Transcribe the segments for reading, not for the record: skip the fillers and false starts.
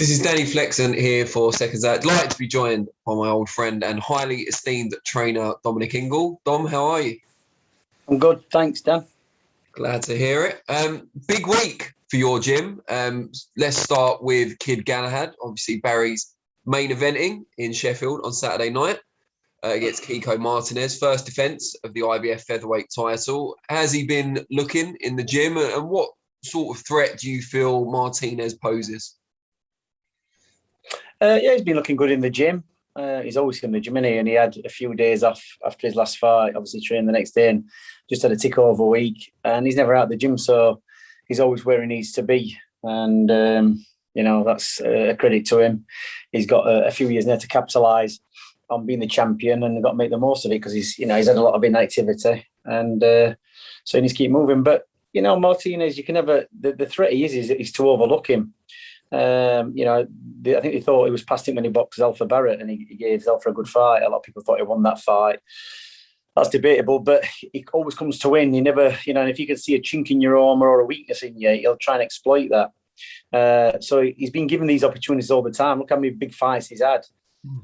This is Danny Flexen here for SecondsOut. I'd like to be joined by my old friend and highly esteemed trainer, Dominic Ingle. Dom, how are you? I'm good, thanks, Dan. Glad to hear it. Big week for your gym. Let's start with Kid Galahad. Obviously, Barry's main eventing in Sheffield on Saturday night against Kiko Martinez. First defence of the IBF featherweight title. Has he been looking in the gym, and what sort of threat do you feel Martinez poses? Yeah, he's been looking good in the gym. He's always in the gym, and he had a few days off after his last fight. Obviously, trained the next day and just had a tick over week. And he's never out of the gym, so he's always where he needs to be. And that's a credit to him. He's got a few years there to capitalise on being the champion, and got to make the most of it because he's had a lot of inactivity, and so he needs to keep moving. But Martinez, you can never. The threat he is to overlook him. I think they thought he was past him when he boxed Zelfa Barrett, and he gave Zelfa a good fight. A lot of people thought he won that fight. That's debatable, but he always comes to win. He never, and if you can see a chink in your armour or a weakness in you, he'll try and exploit that. So he's been given these opportunities all the time. Look how many big fights he's had.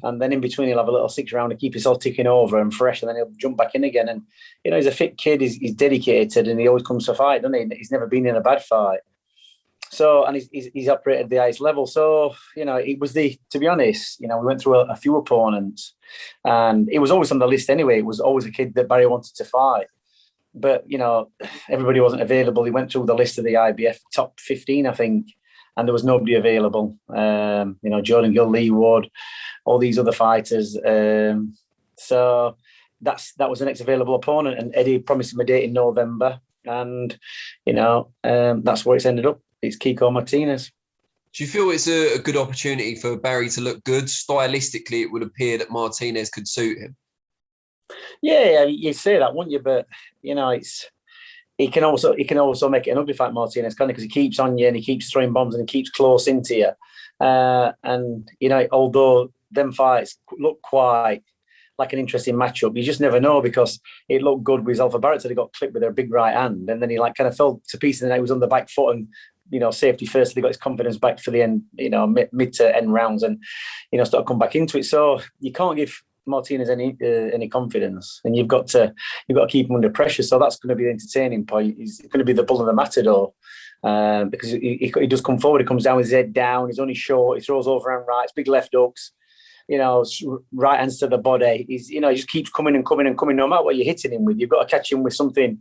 And then in between, he'll have a little 6 round to keep himself ticking over and fresh, and then he'll jump back in again. And, he's a fit kid, he's dedicated, and he always comes to fight, doesn't he? He's never been in a bad fight. So, and he's operated at the highest level. So, it was to be honest, we went through a few opponents, and it was always on the list anyway. It was always a kid that Barry wanted to fight. But, everybody wasn't available. He went through the list of the IBF top 15, I think, and there was nobody available. Jordan Gill, Lee Ward, all these other fighters. So that was the next available opponent, and Eddie promised him a date in November, and that's where it's ended up. It's Kiko Martinez. Do you feel it's a good opportunity for Barry to look good? Stylistically, it would appear that Martinez could suit him. Yeah, you say that, wouldn't you? But he can also make it an ugly fight, Martinez, can't he? Because he keeps on you and he keeps throwing bombs and he keeps close into you. Although them fights look quite like an interesting matchup, you just never know, because it looked good with Zelfa Barrett till he got clipped with a big right hand, and then he kind of fell to pieces, and he was on the back foot, and safety first. He got his confidence back for the end, mid to end rounds, and started to come back into it. So you can't give Martinez any confidence, and you've got to keep him under pressure. So that's going to be the entertaining point. He's going to be the bull of the matador, because he does come forward. He comes down with his head down. He's only short. He throws overhand rights, big left hooks. Right hands to the body. He just keeps coming and coming and coming. No matter what you're hitting him with, you've got to catch him with something,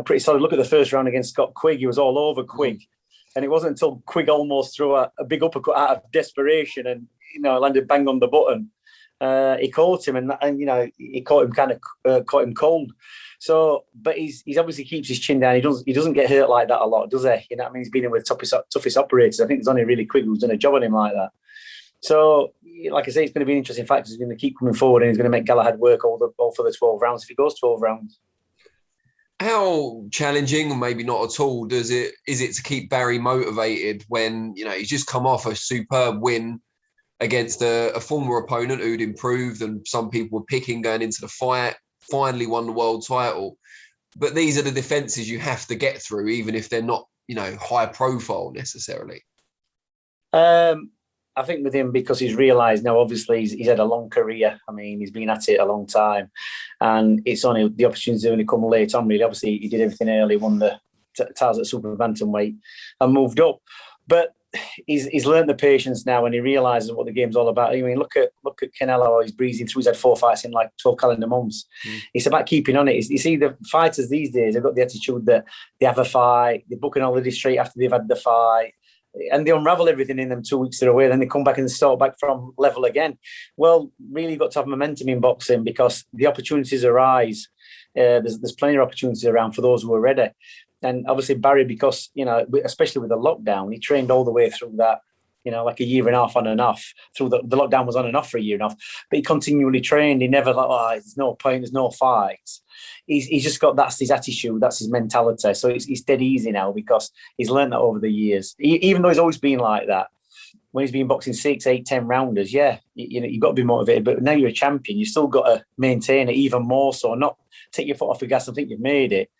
pretty solid. Look at the first round against Scott Quigg. He was all over Quigg. And it wasn't until Quigg almost threw a big uppercut out of desperation and, landed bang on the button. He caught him, and he caught him cold. So, but he's obviously keeps his chin down. He doesn't get hurt like that a lot, does he? He's been in with toughest operators. I think there's only really Quigg who's done a job on him like that. So, like I say, it's going to be an interesting fight because he's going to keep coming forward, and he's going to make Galahad work all for the 12 rounds if he goes 12 rounds. How challenging, or maybe not at all, is it to keep Barry motivated when he's just come off a superb win against a former opponent who'd improved, and some people were picking going into the fight, finally won the world title? But these are the defences you have to get through, even if they're not high profile necessarily. I think with him, because he's realised now, obviously, he's had a long career. I mean, he's been at it a long time, and it's only the opportunities only come late on, really. Obviously, he did everything early, won the titles at super bantamweight and moved up. But he's learned the patience now, and he realises what the game's all about. I mean, look at Canelo. He's breezing through. He's had 4 fights in like 12 calendar months. It's about keeping on it. You see, the fighters these days have got the attitude that they have a fight, they book an holiday straight after they've had the fight, and they unravel everything in them 2 weeks away. Then they come back and start back from level again. Well, really, you've got to have momentum in boxing, because the opportunities arise. There's plenty of opportunities around for those who are ready. And obviously Barry, because, especially with the lockdown, he trained all the way through that, like a year and a half on and off. Through the lockdown was on and off for a year and a half, but he continually trained. He never there's no point, there's no fights. He's just got, that's his attitude, that's his mentality. So he's dead easy now, because he's learned that over the years. Even though he's always been like that, when he's been boxing 6, 8, 10 rounders, yeah, you've got to be motivated. But now you're a champion, you've still got to maintain it even more so, not take your foot off the gas and think you've made it.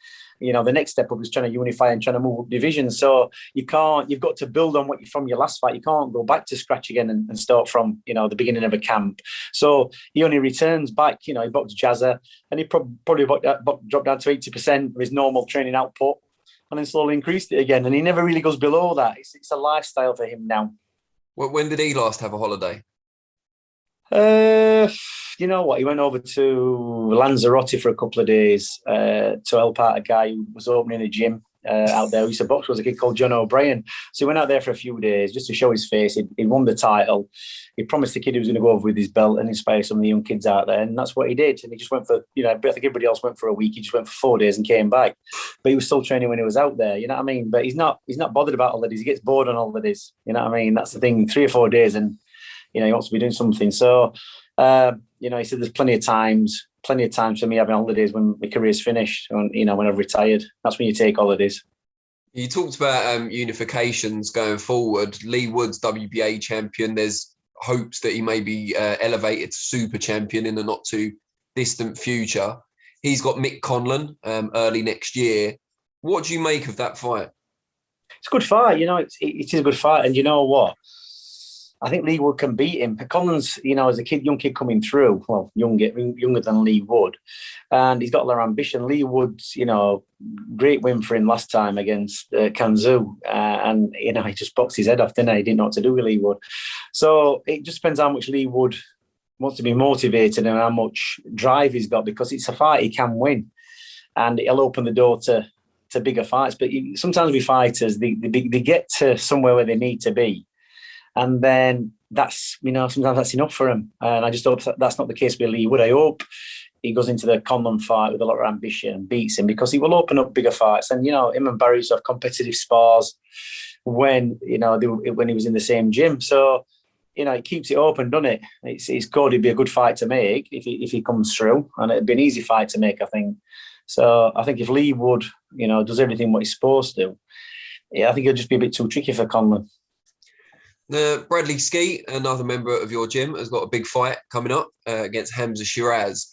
The next step up is trying to unify and trying to move up divisions. So you've got to build on from your last fight. You can't go back to scratch again and start from, the beginning of a camp. So he only returns back, he boxed Jazza, and he probably dropped down to 80% of his normal training output and then slowly increased it again. And he never really goes below that. It's a lifestyle for him now. Well, when did he last have a holiday? You know what? He went over to Lanzarote for a couple of days to help out a guy who was opening a gym out there. Who used to box, was a kid called John O'Brien. So he went out there for a few days just to show his face. He won the title. He promised the kid he was going to go over with his belt and inspire some of the young kids out there. And that's what he did. And he just went for, I think everybody else went for a week. He just went for 4 days and came back. But he was still training when he was out there. You know what I mean? But he's not bothered about holidays. He gets bored on holidays. You know what I mean? That's the thing. 3 or 4 days and, he wants to be doing something. So, he said there's plenty of times for me having holidays when my career's finished, when I've retired. That's when you take holidays. You talked about unifications going forward. Lee Wood's WBA champion. There's hopes that he may be elevated to super champion in the not too distant future. He's got Mick Conlan early next year. What do you make of that fight? It's a good fight. It is a good fight. And you know what? I think Lee Wood can beat him. Conlan's, as a young kid coming through, well, younger than Lee Wood, and he's got a lot of ambition. Lee Wood's, great win for him last time against Kanzu, and he just boxed his head off, didn't he? He didn't know what to do with Lee Wood. So it just depends how much Lee Wood wants to be motivated and how much drive he's got, because it's a fight he can win, and it'll open the door to bigger fights. But sometimes with fighters, they get to somewhere where they need to be. And then that's, sometimes that's enough for him. And I just hope that's not the case with Lee Wood. I hope he goes into the Conlan fight with a lot of ambition and beats him, because he will open up bigger fights. And, him and Barry used to have competitive spars when, when he was in the same gym. So, it keeps it open, doesn't it? It's got to be a good fight to make if he comes through. And it'd be an easy fight to make, I think. So I think if Lee Wood, does everything what he's supposed to, I think it'll just be a bit too tricky for Conlan. Bradley Skeete, another member of your gym, has got a big fight coming up against Hamza Sheeraz.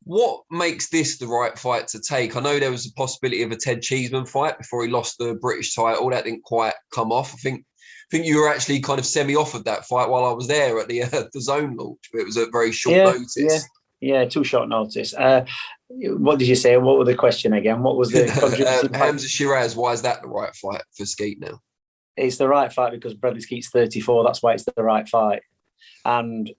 What makes this the right fight to take? I know there was a possibility of a Ted Cheeseman fight before he lost the British title. That didn't quite come off. I think you were actually kind of semi-offered that fight while I was there at the Zone launch, but it was a very short notice. Yeah, too short notice. What did you say? What was the question again? What was the contributing Hamza Shiraz, why is that the right fight for Skeet now? It's the right fight because Bradley Skeete's 34. That's why it's the right fight. And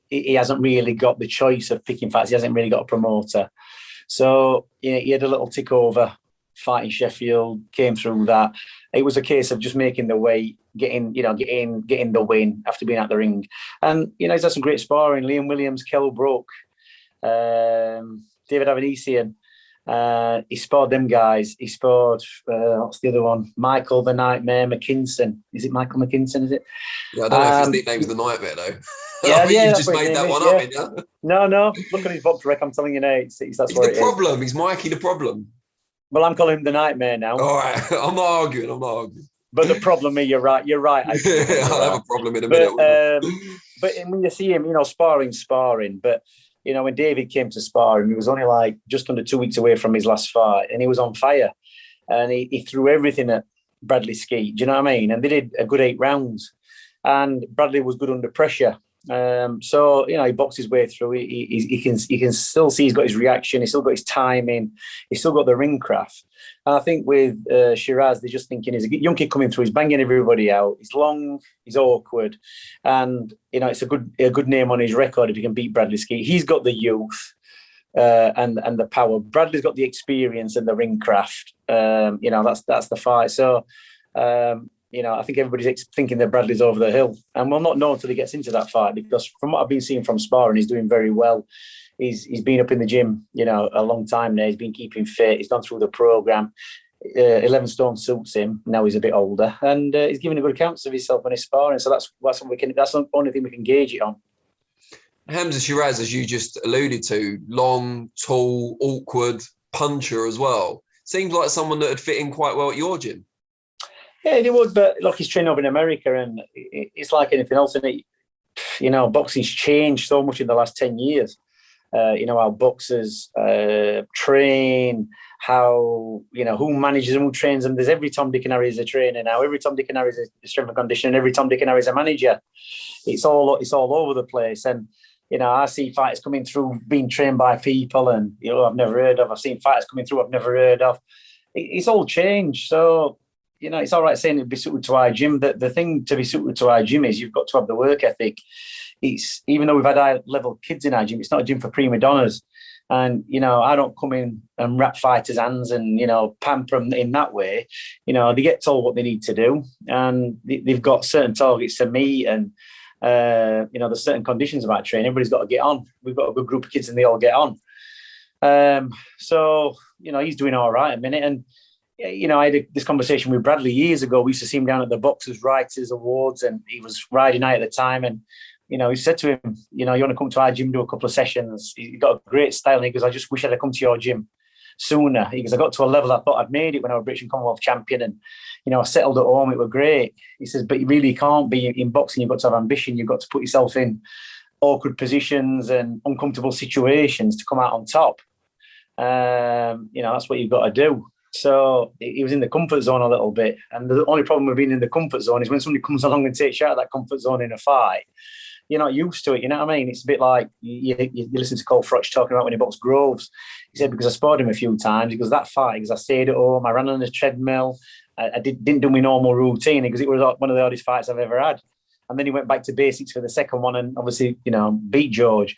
he hasn't really got the choice of picking fights. He hasn't really got a promoter. So he had a little tick over fight in Sheffield, came through that. It was a case of just making the weight, getting the win after being at the ring. And, he's had some great sparring. Liam Williams, Kell Brook, David Avenesian. He sparred them guys. He sparred, what's the other one? Michael the Nightmare McKinson. Is it Michael McKinson, is it? Yeah, I don't know if his nickname's the Nightmare, though. Yeah, you just made that one up, didn't you? No. Look at his box rec. I'm telling you now. That's he's what the problem. He's Mikey the problem. Well, I'm calling him the Nightmare now. All right. I'm not arguing. But the problem is, you're right. I'll have a problem in a minute. But when you see him, sparring. But, when David came to spar him, he was only like just under 2 weeks away from his last fight, and he was on fire. And he threw everything at Bradley Skeete. Do you know what I mean? And they did a good 8 rounds. And Bradley was good under pressure. So, he boxed his way through. He can still see he's got his reaction. He's still got his timing. He's still got the ring craft. And I think with Shiraz, they're just thinking he's a young kid coming through. He's banging everybody out. He's long. He's awkward. And, it's a good name on his record if he can beat Bradley Skeete. He's got the youth and the power. Bradley's got the experience and the ring craft. That's the fight. So, I think everybody's thinking that Bradley's over the hill, and we'll not know until he gets into that fight, because from what I've been seeing from sparring, he's doing very well. He's been up in the gym, a long time now. He's been keeping fit. He's gone through the program. 11 stone suits him. Now he's a bit older, and he's giving a good account of himself when he's sparring. So that's what that's the only thing we can gauge it on. Hamza Shiraz, as you just alluded to, long, tall, awkward puncher as well. Seems like someone that would fit in quite well at your gym. Yeah, they would, but look, he's trained over in America, and it's like anything else, and boxing's changed so much in the last 10 years. How boxers train, how, who manages them, who trains them. There's every Tom, Dick and Harry is a trainer now. Every Tom, Dick and Harry is a strength and conditioning. Every Tom, Dick and Harry is a manager. It's all over the place. And, I see fighters coming through being trained by people and, I've never heard of. I've seen fighters coming through I've never heard of. It's all changed. So, it's all right saying it'd be suited to our gym. The thing to be suited to our gym is you've got to have the work ethic. It's, even though we've had high-level kids in our gym, it's not a gym for prima donnas. And, I don't come in and wrap fighters' hands and, pamper them in that way. They get told what they need to do, and they've got certain targets to meet, and, there's certain conditions about training. Everybody's got to get on. We've got a good group of kids and they all get on. So, he's doing all right at the minute. And, I had this conversation with Bradley years ago. We used to see him down at the Boxers' Writers Awards, and he was riding out at the time. And, he said to him, you want to come to our gym, do a couple of sessions. He got a great style. And he goes, I just wish I'd have come to your gym sooner. He goes, I got to a level I thought I'd made it when I was British and Commonwealth champion. And, I settled at home. It was great. He says, but you really can't be in boxing. You've got to have ambition. You've got to put yourself in awkward positions and uncomfortable situations to come out on top. That's what you've got to do. So he was in the comfort zone a little bit. And the only problem with being in the comfort zone is when somebody comes along and takes you out of that comfort zone in a fight, you're not used to it. You know what I mean? It's a bit like you listen to Cole Frotch talking about when he boxed Groves. He said, because I sparred him a few times, he goes, that fight, because I stayed at home, I ran on the treadmill, I didn't do my normal routine, because it was one of the hardest fights I've ever had. And then he went back to basics for the second one and obviously, beat George.